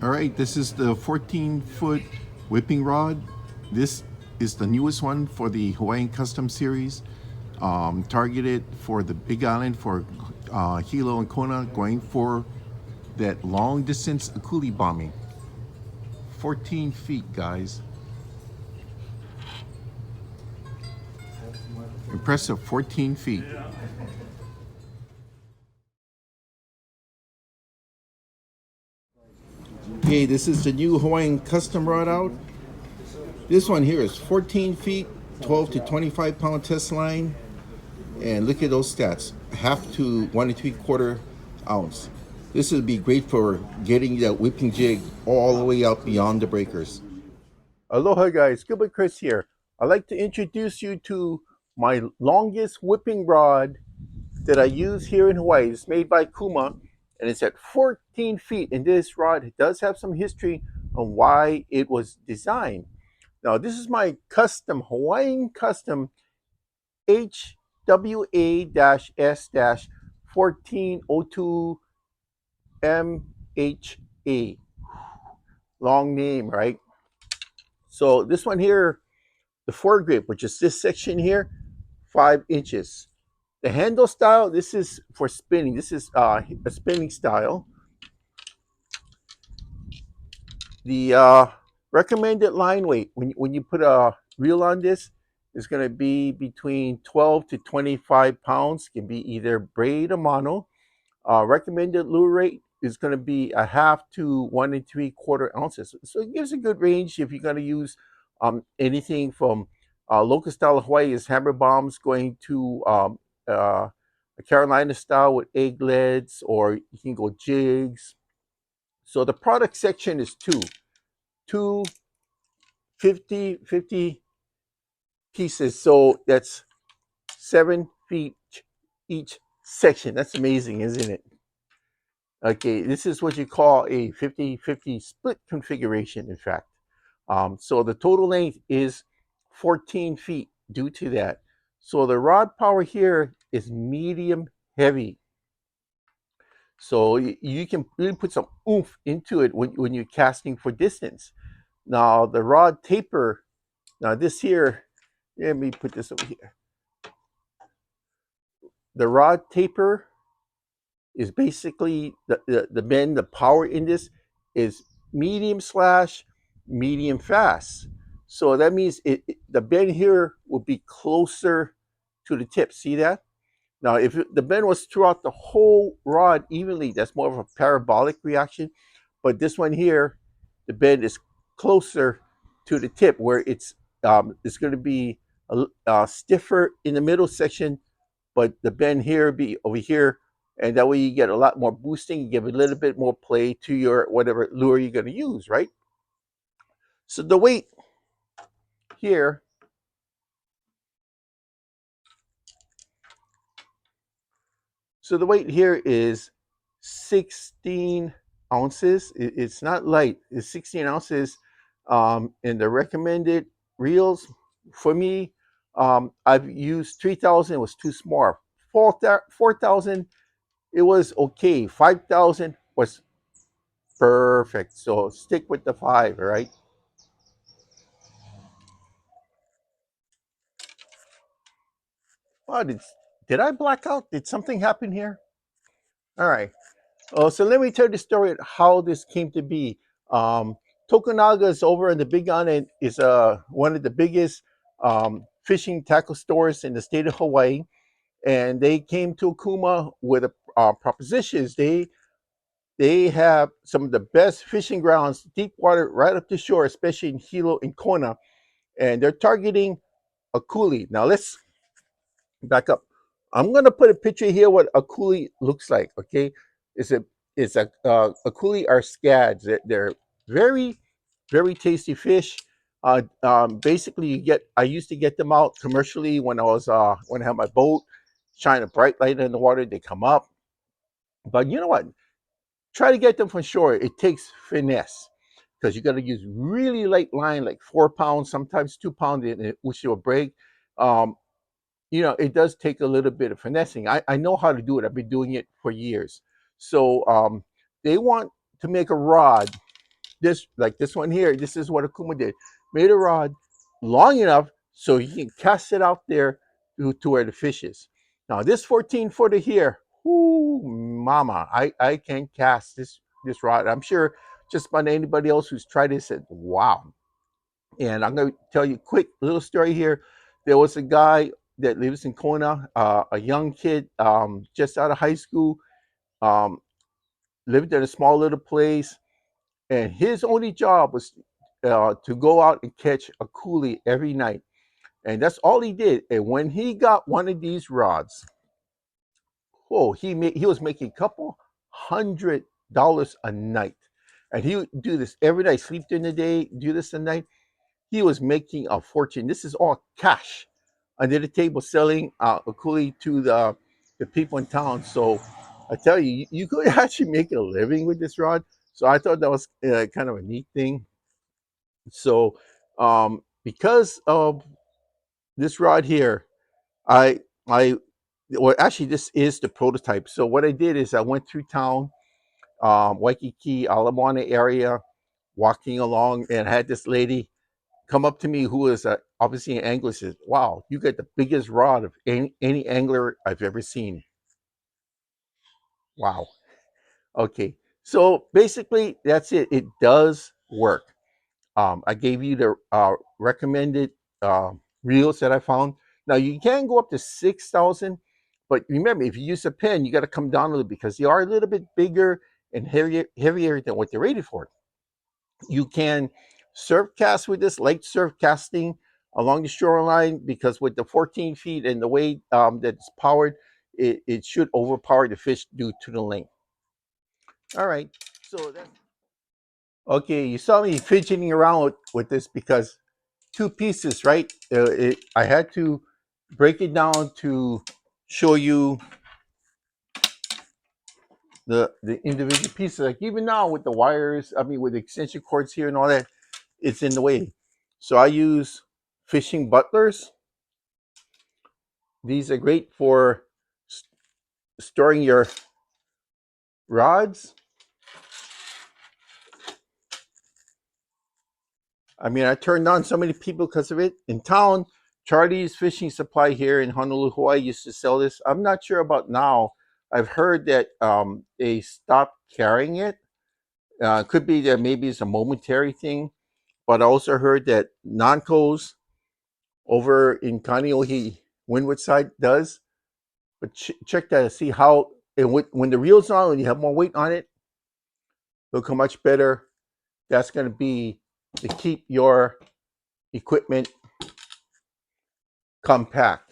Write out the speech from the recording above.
All right, this is the 14-foot whipping rod. This is the newest one for the Hawaiian Custom Series, targeted for the Big Island for Hilo and Kona, going for that long distance Akuli bombing. 14 feet, guys. Impressive, 14 feet. Okay, this is the new Hawaiian Custom rod out. This one here is 14 feet, 12 to 25 pound test line. And look at those stats, half to 1 3/4 ounce. This would be great for getting that whipping jig all the way out beyond the breakers. Aloha guys, Gilbert Chris here. I'd like to introduce you to my longest whipping rod that I use here in Hawaii. It's made by Okuma and it's at 14 feet. And this rod does have some history on why it was designed. Now this is my custom, Hawaiian custom HWA-S-1402 MHA. Long name, right? So this one here, the foregrip, which is this section here, 5 inches. The handle style, this is for spinning. This is a spinning style. The recommended line weight, when you put a reel on this, is going to be between 12 to 25 pounds. Can be either braid or mono. Recommended lure rate is going to be a half to 1 3/4 ounces. So it gives a good range if you're going to use anything from local style Hawaii is hammer bombs going to a Carolina style with egg leads, or you can go jigs. So the product section is two 50 pieces. So that's 7 feet each section. That's amazing, isn't it? Okay, this is what you call a 50-50 split configuration, in fact. So the total length is 14 feet due to that. So the rod power here is medium heavy. So you can really put some oomph into it when you're casting for distance. Now the rod taper, now this here, let me put this over here. The rod taper is basically the bend, the power in this is medium slash medium fast. So that means the bend here will be closer to the tip. See that? Now, if the bend was throughout the whole rod evenly, that's more of a parabolic reaction. But this one here, the bend is closer to the tip, where it's going to be stiffer in the middle section, but the bend here be over here, and that way you get a lot more boosting. You give a little bit more play to your whatever lure you're going to use, right? So the weight here, is 16 ounces. It's not light. It's 16 ounces. And the recommended reels for me, I've used 3,000. It was too small. 4,000, it was okay. 5,000 was perfect. So stick with the 5, right? Oh, did I black out? Did something happen here? All right. Oh, so let me tell you the story of how this came to be. Um, Tokunaga is over in the Big Island, is one of the biggest fishing tackle stores in the state of Hawaii, and they came to Okuma with a propositions. They have some of the best fishing grounds, deep water, right up the shore, especially in Hilo and Kona, and they're targeting a coolie. Now let's back up. I'm gonna put a picture here what a coolie looks like. Okay, it's a coolie are scads. They're very very tasty fish. Basically, I used to get them out commercially when I had my boat, shine a bright light in the water. They come up, but you know what? Try to get them from shore. It takes finesse because you got to use really light line, like 4 pounds, sometimes 2 pounds, which will break. Um, it does take a little bit of finessing. I know how to do it. I've been doing it for years. So they want to make a rod this, like this one here, this is what Okuma did. Made a rod long enough so he can cast it out there to where the fish is. Now this 14-footer here, whoo, mama, I can cast this rod. I'm sure just about anybody else who's tried it said, wow. And I'm going to tell you a quick little story here. There was a guy that lives in Kona, a young kid, just out of high school, um, lived in a small little place, and his only job was to go out and catch a coolie every night, and that's all he did. And when he got one of these rods, oh, he was making a couple $100 a night, and he would do this every night, sleep during the day, do this at night. He was making a fortune. This is all cash under the table, selling a coolie to the people in town. So I tell you, you could actually make a living with this rod. So I thought that was kind of a neat thing. So because of this rod here, I well, actually this is the prototype. So what I did is I went through town, Waikiki, Alamoana area, walking along, and I had this lady come up to me who is obviously an angler. Says, "Wow, you got the biggest rod of any angler I've ever seen." Wow. Okay. So basically, that's it. It does work. I gave you the recommended uh, reels that I found. Now you can go up to 6,000, but remember, if you use a Penn, you got to come down a little because they are a little bit bigger and heavier than what they're rated for. You can surf cast with this, light surf casting along the shoreline, because with the 14 feet and the way that it's powered, it should overpower the fish due to the length. All right. So that's okay. You saw me fidgeting around with this because two pieces, right? I had to break it down to show you the individual pieces. Like even now with the wires, I mean with the extension cords here and all that, it's in the way. So I use fishing butlers. These are great for storing your rods. I mean, I turned on so many people because of it. In town, Charlie's Fishing Supply here in Honolulu, Hawaii used to sell this. I'm not sure about now. I've heard that they stopped carrying it. Could be that maybe it's a momentary thing, but I also heard that Nanko's over in Kaneohe, Windward side does. But check that, see how, and when the reel's on, when you have more weight on it, look how much better that's going to be to keep your equipment compact.